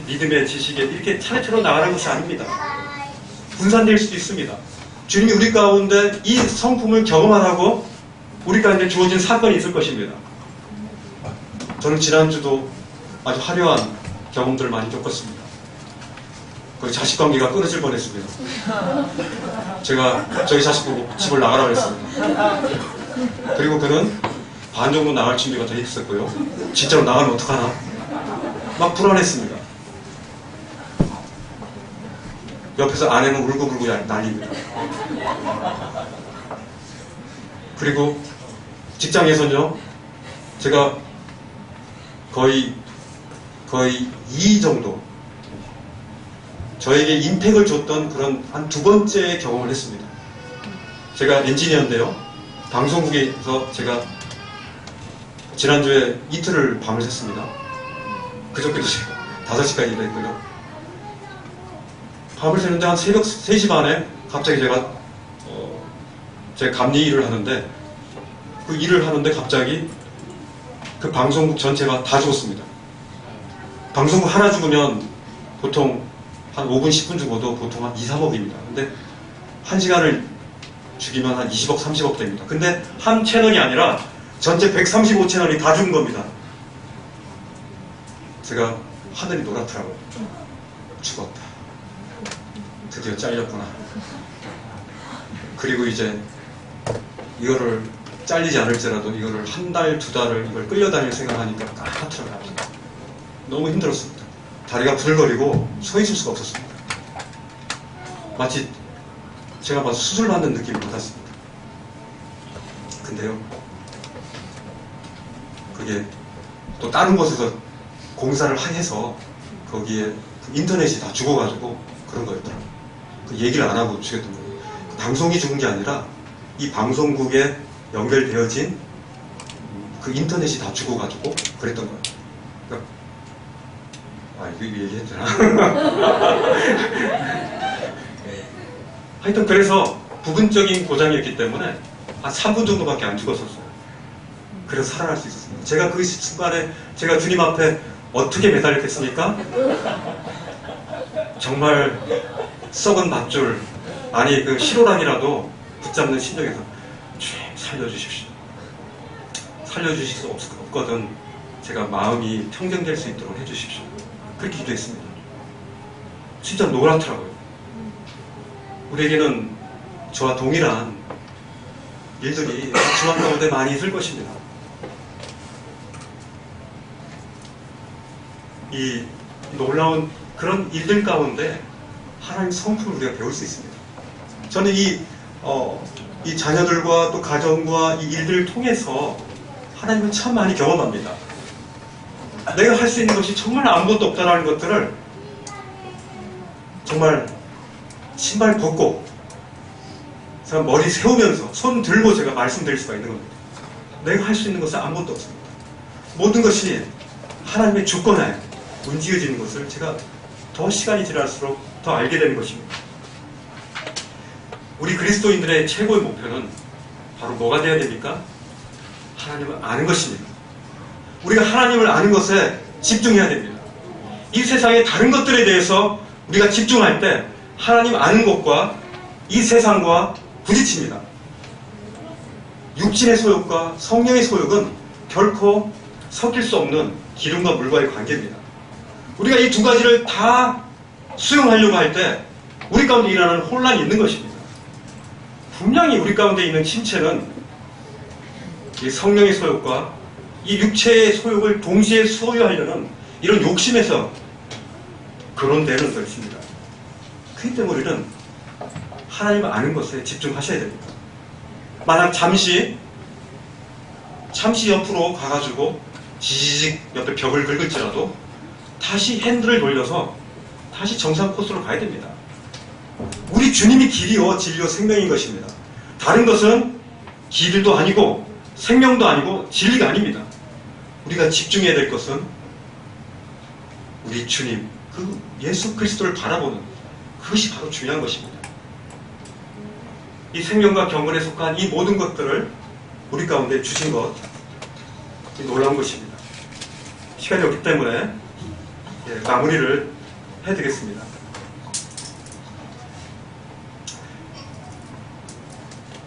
믿음의 지식에 이렇게 차례차례 나가는 것이 아닙니다. 분산될 수도 있습니다. 주님이 우리 가운데 이 성품을 경험하라고 우리 가운데 주어진 사건이 있을 것입니다. 저는 지난주도 아주 화려한 경험들을 많이 겪었습니다. 거의 자식관계가 끊어질 뻔했습니다. 제가 저희 자식 보고 집을 나가라고 했습니다. 그리고 그는 반 정도 나갈 준비가 돼 있었고요. 진짜로 나가면 어떡하나? 막 불안했습니다. 옆에서 아내는 울고불고 난립니다. 그리고 직장에서는요, 제가 거의 2 정도 저에게 임팩을 줬던 그런 한 2번째 경험을 했습니다. 제가 엔지니어인데요, 방송국에서 제가 지난주에 이틀을 밤을 샜습니다. 그저께도 5시까지 일했고요. 밤을 새는데 한 새벽 3시 반에 갑자기 제가 감리 일을 하는데 그 일을 하는데 갑자기 그 방송국 전체가 다 죽었습니다. 방송국 하나 죽으면 보통 한 5분, 10분 죽어도 보통 한 2, 3억입니다. 근데 1시간을 죽이면 한 20억, 30억 됩니다. 근데 한 채널이 아니라 전체 135채널이 다 죽은 겁니다. 제가 하늘이 노랗더라고요. 죽었다. 드디어 잘렸구나. 그리고 이제 이거를 잘리지 않을지라도 이거를 1달, 2달을 이걸 끌려다닐 생각하니까 까맣더라고요. 너무 힘들었습니다. 다리가 부들거리고 서 있을 수가 없었습니다. 마치 제가 봐서 수술받는 느낌을 받았습니다. 근데요, 그게 또 다른 곳에서 공사를 해서 거기에 인터넷이 다 죽어가지고 그런 거였더라고요. 그 얘기를 안 하고 죽였던 거예요. 방송이 죽은 게 아니라 이 방송국에 연결되어진 그 인터넷이 다 죽어가지고 그랬던 거예요. 그러니까 이거 얘기해도 되나? 하여튼 그래서 부분적인 고장이었기 때문에 한 3분 정도밖에 안 죽었었어요. 그래서 살아날 수 있었습니다. 제가 그 순간에 제가 주님 앞에 어떻게 매달렸겠습니까? 정말 썩은 밧줄, 아니 그 실오랑이라도 붙잡는 심정에서 주님 살려주십시오. 살려주실 수 없거든 제가 마음이 평정될 수 있도록 해주십시오. 그렇게 기도했습니다. 진짜 노랗더라고요. 우리에게는 저와 동일한 일들이 중앙 가운데 많이 있을 것입니다. 이 놀라운 그런 일들 가운데 하나님 성품을 우리가 배울 수 있습니다. 저는 이 자녀들과 또 가정과 이 일들을 통해서 하나님을 참 많이 경험합니다. 내가 할 수 있는 것이 정말 아무것도 없다는 것들을 정말 신발 벗고 제가 머리 세우면서 손 들고 제가 말씀드릴 수가 있는 겁니다. 내가 할 수 있는 것은 아무것도 없습니다. 모든 것이 하나님의 주권하에 움직여지는 것을 제가 더 시간이 지날수록 더 알게 되는 것입니다. 우리 그리스도인들의 최고의 목표는 바로 뭐가 되어야 됩니까? 하나님을 아는 것입니다. 우리가 하나님을 아는 것에 집중해야 됩니다. 이 세상의 다른 것들에 대해서 우리가 집중할 때 하나님 아는 것과 이 세상과 부딪힙니다. 육신의 소욕과 성령의 소욕은 결코 섞일 수 없는 기름과 물과의 관계입니다. 우리가 이 두 가지를 다 수용하려고 할 때 우리 가운데 일어나는 혼란이 있는 것입니다. 분명히 우리 가운데 있는 신체는 이 성령의 소욕과 이 육체의 소욕을 동시에 소유하려는 이런 욕심에서 근원되는 것입니다. 그렇기 때문에 우리는 하나님을 아는 것에 집중하셔야 됩니다. 만약 잠시 옆으로 가가지고 지지직 옆에 벽을 긁을지라도 다시 핸들을 돌려서 다시 정상 코스로 가야 됩니다. 우리 주님이 길이요 진리요 생명인 것입니다. 다른 것은 길도 아니고 생명도 아니고 진리가 아닙니다. 우리가 집중해야 될 것은 우리 주님, 그 예수 그리스도를 바라보는 그것이 바로 중요한 것입니다. 이 생명과 경건에 속한 이 모든 것들을 우리 가운데 주신 것 놀라운 것입니다. 시간이 없기 때문에 마무리를 해드리겠습니다.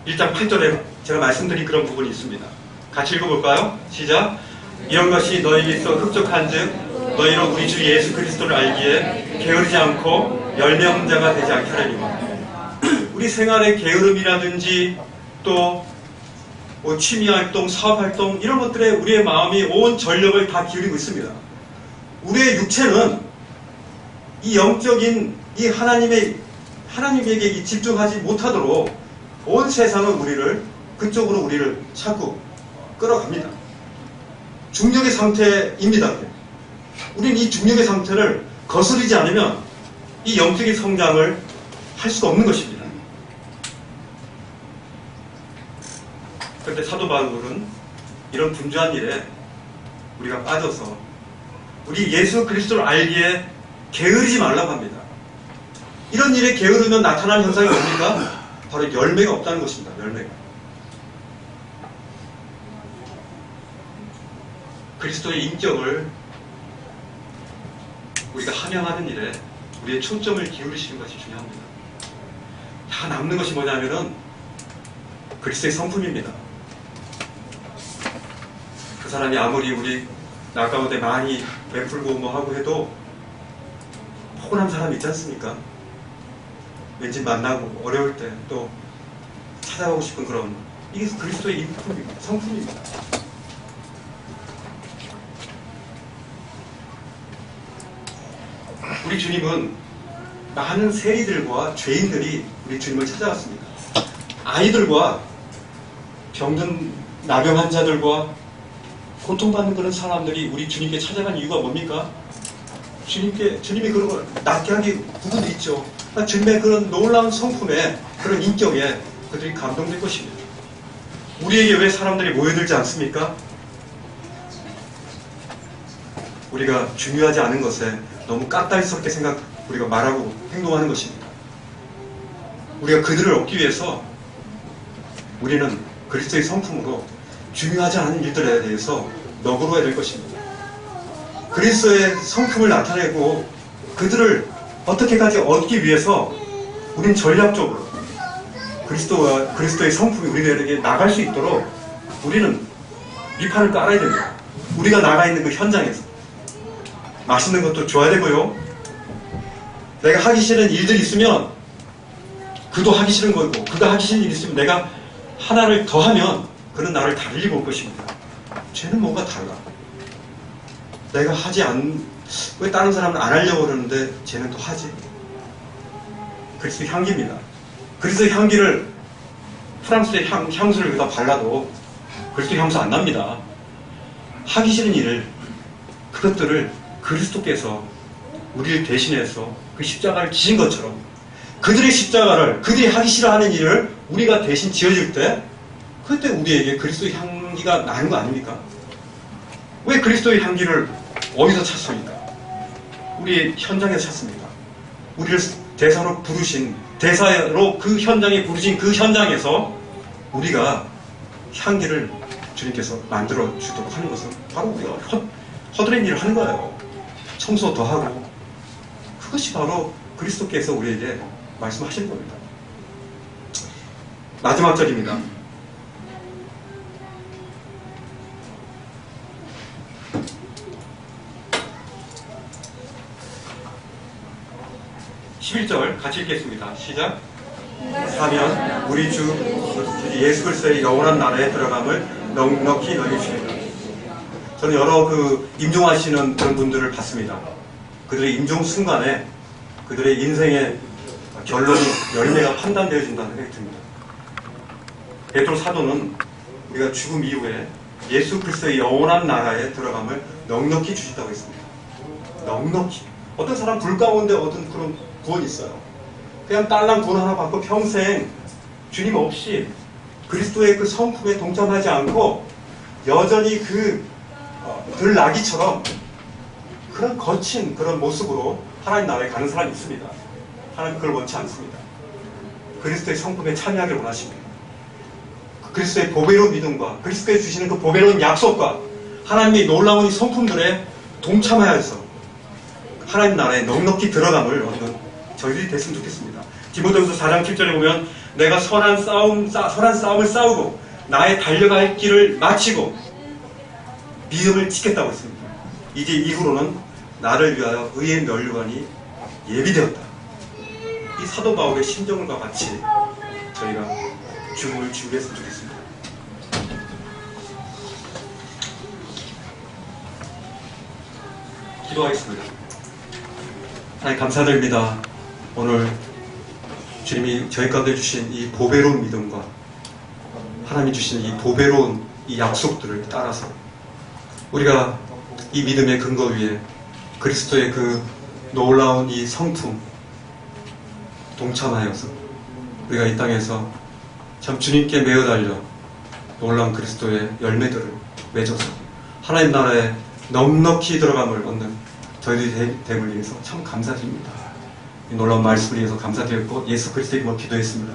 1장 8절에 제가 말씀드린 그런 부분이 있습니다. 같이 읽어볼까요? 시작. 이런 것이 너희에게 있어 흡족한즉 너희로 우리 주 예수 그리스도를 알기에 게으르지 않고 열매 없는 자가 되지 않게 하려니와. 우리 생활의 게으름이라든지 또 뭐 취미활동, 사업활동 이런 것들에 우리의 마음이 온 전력을 다 기울이고 있습니다. 우리의 육체는 이 영적인 이 하나님에게 집중하지 못하도록 온 세상은 그쪽으로 우리를 자꾸 끌어갑니다. 중력의 상태입니다. 우리는 이 중력의 상태를 거스르지 않으면 이 영적인 성장을 할 수가 없는 것입니다. 그런데 사도 바울은 이런 분주한 일에 우리가 빠져서 우리 예수 그리스도를 알기에 게으르지 말라고 합니다. 이런 일에 게으르면 나타나는 현상이 뭡니까? 바로 열매가 없다는 것입니다. 열매가. 그리스도의 인격을 우리가 함양하는 일에 우리의 초점을 기울이시는 것이 중요합니다. 다 남는 것이 뭐냐면은 그리스도의 성품입니다. 그 사람이 아무리 우리 나 가운데 많이 베풀고 뭐 하고 해도 포근한 사람이 있지 않습니까? 왠지 만나고 어려울 때 또 찾아가고 싶은 그런 이게 그리스도의 성품입니다. 우리 주님은 많은 세리들과 죄인들이 우리 주님을 찾아갔습니다. 아이들과 병든 나병 환자들과 고통받는 그런 사람들이 우리 주님께 찾아간 이유가 뭡니까? 주님이 그런 걸 낫게 하기 부분도 있죠. 주님의 그런 놀라운 성품에 그런 인격에 그들이 감동될 것입니다. 우리에게 왜 사람들이 모여들지 않습니까? 우리가 중요하지 않은 것에 너무 까탈스럽게 우리가 말하고 행동하는 것입니다. 우리가 그들을 얻기 위해서 우리는 그리스도의 성품으로 중요하지 않은 일들에 대해서 너그러워야 될 것입니다. 그리스도의 성품을 나타내고 그들을 어떻게까지 얻기 위해서 우리는 전략적으로 그리스도의 성품이 우리들에게 나갈 수 있도록 우리는 밑판을 깔아야 됩니다. 우리가 나가 있는 그 현장에서 맛있는 것도 줘야 되고요. 내가 하기 싫은 일들이 있으면 그도 하기 싫은 거고 그가 하기 싫은 일이 있으면 내가 하나를 더 하면 그는 나를 달리 볼 것입니다. 쟤는 뭔가 달라. 내가 왜 다른 사람은 안 하려고 그러는데 쟤는 또 하지? 그리스도의 향기입니다. 그리스도의 향기를 프랑스의 향수를 여기다 발라도 그리스도의 향수 안 납니다. 하기 싫은 일을 그것들을 그리스도께서 우리를 대신해서 그 십자가를 지신 것처럼 그들이 하기 싫어하는 일을 우리가 대신 지어질 때 그때 우리에게 그리스도의 향기가 나는 거 아닙니까? 왜 그리스도의 향기를 어디서 찾습니까? 우리의 현장에서 찾습니다. 우리를 대사로 부르신, 대사로 그 현장에 부르신 그 현장에서 우리가 향기를 주님께서 만들어 주도록 하는 것은 바로 우리가 허드렛 일을 하는 거예요. 청소 더 하고. 그것이 바로 그리스도께서 우리에게 말씀하시는 겁니다. 마지막 절입니다. 11절 같이 읽겠습니다. 시작. 사면 우리 주 예수 그리스도의 영원한 나라에 들어감을 넉넉히 너희 주십니다. 저는 여러 임종하시는 그런 분들을 봤습니다. 그들의 임종 순간에 그들의 인생의 결론이 열매가 판단되어진다는 생각이 듭니다. 베드로 사도는 우리가 죽음 이후에 예수 그리스도의 영원한 나라에 들어감을 넉넉히 주신다고 했습니다. 넉넉히. 어떤 사람 불 가운데 얻은 그런 구원이 있어요. 그냥 딸랑 돈 하나 받고 평생 주님 없이 그리스도의 그 성품에 동참하지 않고 여전히 들나귀처럼 그런 거친 그런 모습으로 하나님 나라에 가는 사람이 있습니다. 하나님 그걸 원치 않습니다. 그리스도의 성품에 참여하기를 원하십니다. 그리스도의 보배로운 믿음과 그리스도에 주시는 그 보배로운 약속과 하나님의 놀라운 이 성품들에 동참하여서 하나님 나라에 넉넉히 들어감을 얻는 저희들이 됐으면 좋겠습니다. 디모데후서 4장 7절에 보면 내가 선한 싸움을 싸우고 나의 달려갈 길을 마치고 믿음을 지켰다고 했습니다. 이제 이후로는 나를 위하여 의의 면류관이 예비되었다. 이 사도 바울의 심정과 같이 저희가 죽음을 준비했으면 좋겠습니다. 기도하겠습니다. 하나님 감사드립니다. 오늘 주님이 저희 가운데 주신 이 보배로운 믿음과 하나님이 주신 이 보배로운 이 약속들을 따라서 우리가 이 믿음의 근거 위에 그리스도의 그 놀라운 이 성품 동참하여서 우리가 이 땅에서 참 주님께 매어 달려 놀라운 그리스도의 열매들을 맺어서 하나님 나라에 넉넉히 들어감을 얻는 저희들이 됨을 위해서 참 감사드립니다. 이 놀라운 말씀을 위해서 감사드렸고 예수 그리스도의 이름으로 기도했습니다.